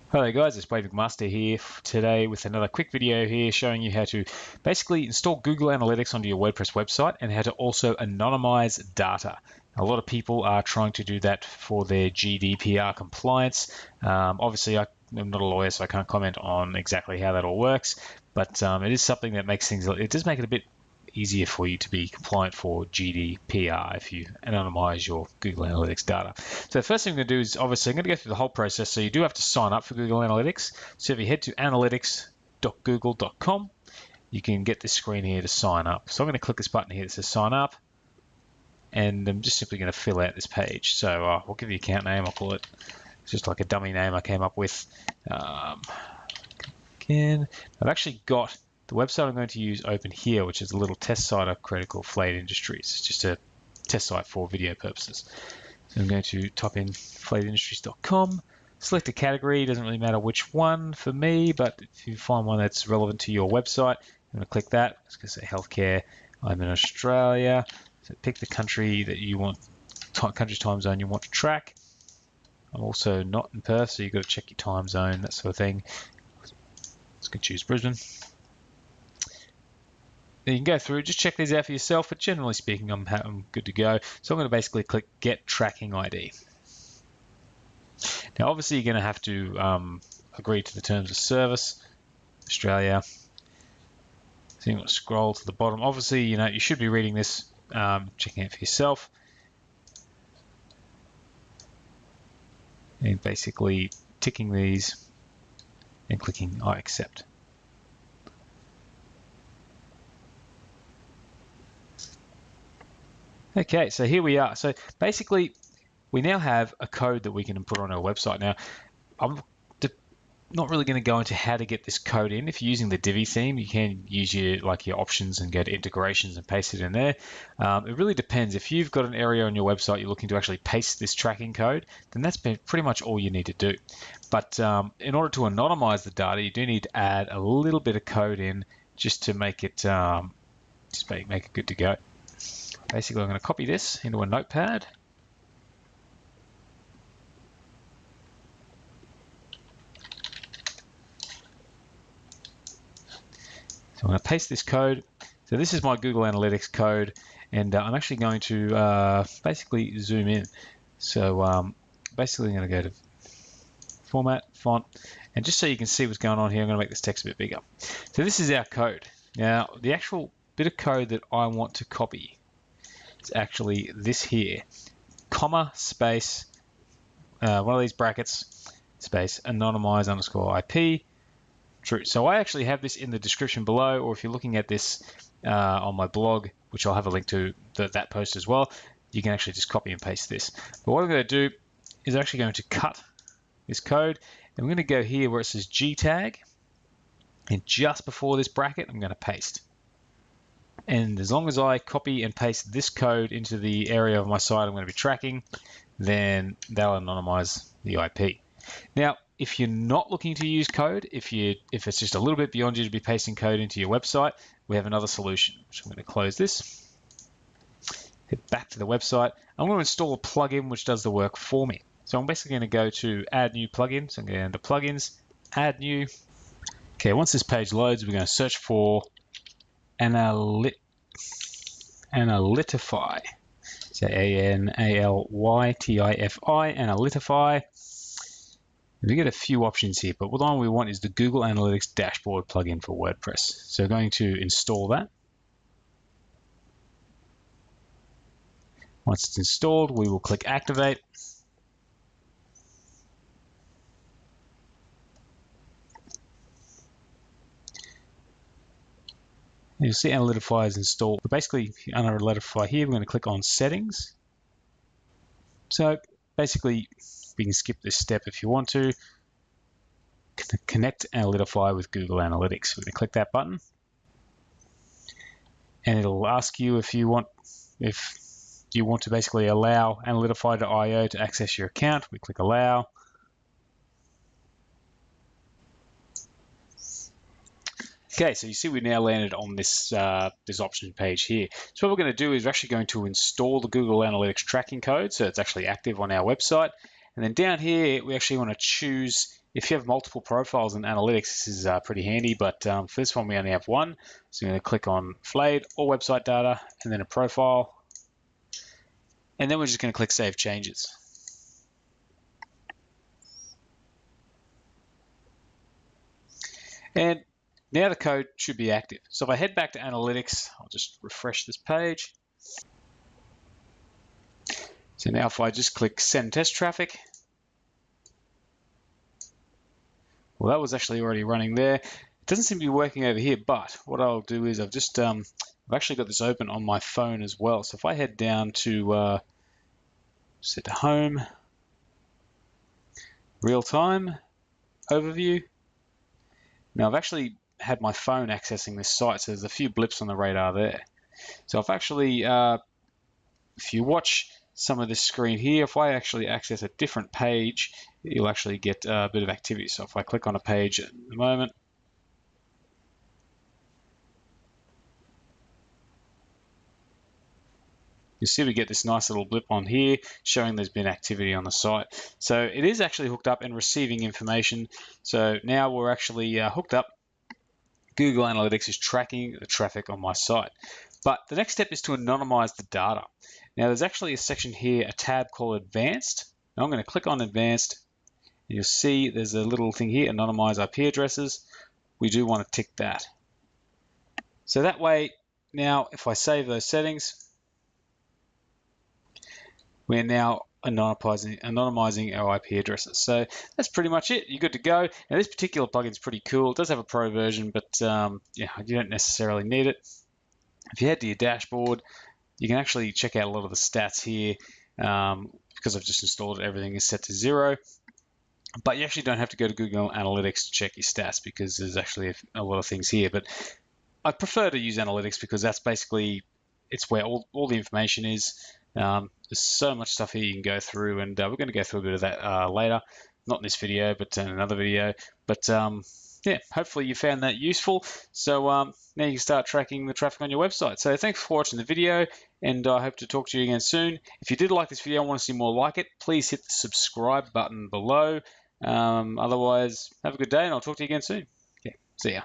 Hello guys, it's Wave Master here today with another quick video here showing you how to basically install Google Analytics onto your WordPress website and how to also anonymize data. A lot of people are trying to do that for their GDPR compliance. Obviously, I'm not a lawyer, so I can't comment on exactly how that all works, but it is something that makes things, it does make it a bit easier for you to be compliant for GDPR if you anonymize your Google Analytics data. So the first thing I'm going to do is obviously I'm going to go through the whole process. So you do have to sign up for Google Analytics. So if you head to analytics.google.com, you can get this screen here to sign up. So I'm going to click this button here that says sign up, and I'm just simply going to fill out this page. So I'll give the account name. I'll call it just like a dummy name I came up with. Again, I've actually got the website I'm going to use open here, which is a little test site I've created called Flayed Industries. It's just a test site for video purposes. So I'm going to type in flayedindustries.com, select a category. It doesn't really matter which one for me, but if you find one that's relevant to your website, I'm going to click that. It's going to say healthcare. I'm in Australia. So pick the country that you want, country's time zone you want to track. I'm also not in Perth, so you've got to check your time zone, that sort of thing. Let's go choose Brisbane. You can go through, just check these out for yourself, but generally speaking, I'm good to go. So I'm going to basically click Get Tracking ID. Now, obviously, you're going to have to agree to the terms of service, Australia. So you're going to scroll to the bottom. Obviously, you should be reading this, checking it for yourself. And basically ticking these and clicking I accept. Okay, so here we are. So basically, we now have a code that we can put on our website. Now, I'm not really going to go into how to get this code in. If you're using the Divi theme, you can use your options and go to integrations and paste it in there. It really depends. If you've got an area on your website you're looking to actually paste this tracking code, then that's pretty much all you need to do. But in order to anonymize the data, you do need to add a little bit of code in just to make it make it good to go. Basically, I'm going to copy this into a notepad. So I'm going to paste this code. So this is my Google Analytics code, and I'm actually going to basically zoom in. So basically, I'm going to go to Format, Font, and just so you can see what's going on here, I'm going to make this text a bit bigger. So this is our code. Now, the actual bit of code that I want to copy is actually this here, comma, space, one of these brackets, space, anonymize underscore IP, true. So I actually have this in the description below, or if you're looking at this on my blog, which I'll have a link to that post as well, you can actually just copy and paste this. But what I'm going to do is actually going to cut this code, and I'm going to go here where it says G tag, and just before this bracket, I'm going to paste. And as long as I copy and paste this code into the area of my site I'm going to be tracking, then that'll anonymize the IP. Now, if you're not looking to use code, if it's just a little bit beyond you to be pasting code into your website, we have another solution. So I'm going to close this, head back to the website. I'm going to install a plugin which does the work for me. So I'm basically going to go to Add New Plugin. So I'm going to go into Plugins, Add New. Okay, once this page loads, we're going to search for Analytify. So A-N-A-L-Y-T-I-F-I, Analytify. We get a few options here, but what we want is the Google Analytics dashboard plugin for WordPress. So we're going to install that. Once it's installed, we will click Activate. You'll see Analytify is installed. But basically, under Analytify here, we're going to click on Settings. So basically, we can skip this step if you want to. Connect Analytify with Google Analytics. We're going to click that button, and it'll ask you if you want to basically allow Analytify.io to access your account. We click Allow. Okay, so you see we now landed on this this option page here. So what we're going to do is we're actually going to install the Google Analytics tracking code, so it's actually active on our website. And then down here, we actually want to choose if you have multiple profiles in analytics, this is pretty handy, but for this one, we only have one. So I'm going to click on Flayed, all website data, and then a profile. And then we're just going to click Save Changes. And now the code should be active. So if I head back to analytics, I'll just refresh this page. So now if I just click Send Test Traffic, well, that was actually already running there. It doesn't seem to be working over here, but what I'll do is I've just, I've actually got this open on my phone as well. So if I head down to, set to Home, Real Time, Overview. Now I've actually had my phone accessing this site, so there's a few blips on the radar there. So if actually, if you watch some of this screen here, if I actually access a different page, you'll actually get a bit of activity. So if I click on a page at the moment, you see we get this nice little blip on here showing there's been activity on the site. So it is actually hooked up and receiving information. So now we're actually hooked up. Google Analytics is tracking the traffic on my site. But the next step is to anonymize the data. Now there's actually a section here, a tab called Advanced. Now I'm going to click on Advanced. And you'll see there's a little thing here, Anonymize IP addresses. We do want to tick that. So that way, now if I save those settings, we're now anonymizing our IP addresses. So that's pretty much it. You're good to go. Now this particular plugin is pretty cool. It does have a pro version, but yeah, you don't necessarily need it. If you head to your dashboard, you can actually check out a lot of the stats here. Because I've just installed it, everything is set to 0. But you actually don't have to go to Google Analytics to check your stats because there's actually a lot of things here. But I prefer to use Analytics because that's basically, it's where all the information is. There's so much stuff here you can go through, and we're going to go through a bit of that later. Not in this video, but in another video. But yeah, hopefully you found that useful. So now you can start tracking the traffic on your website. So thanks for watching the video, and I hope to talk to you again soon. If you did like this video and want to see more like it, please hit the subscribe button below. Otherwise, have a good day, and I'll talk to you again soon. Okay, see ya.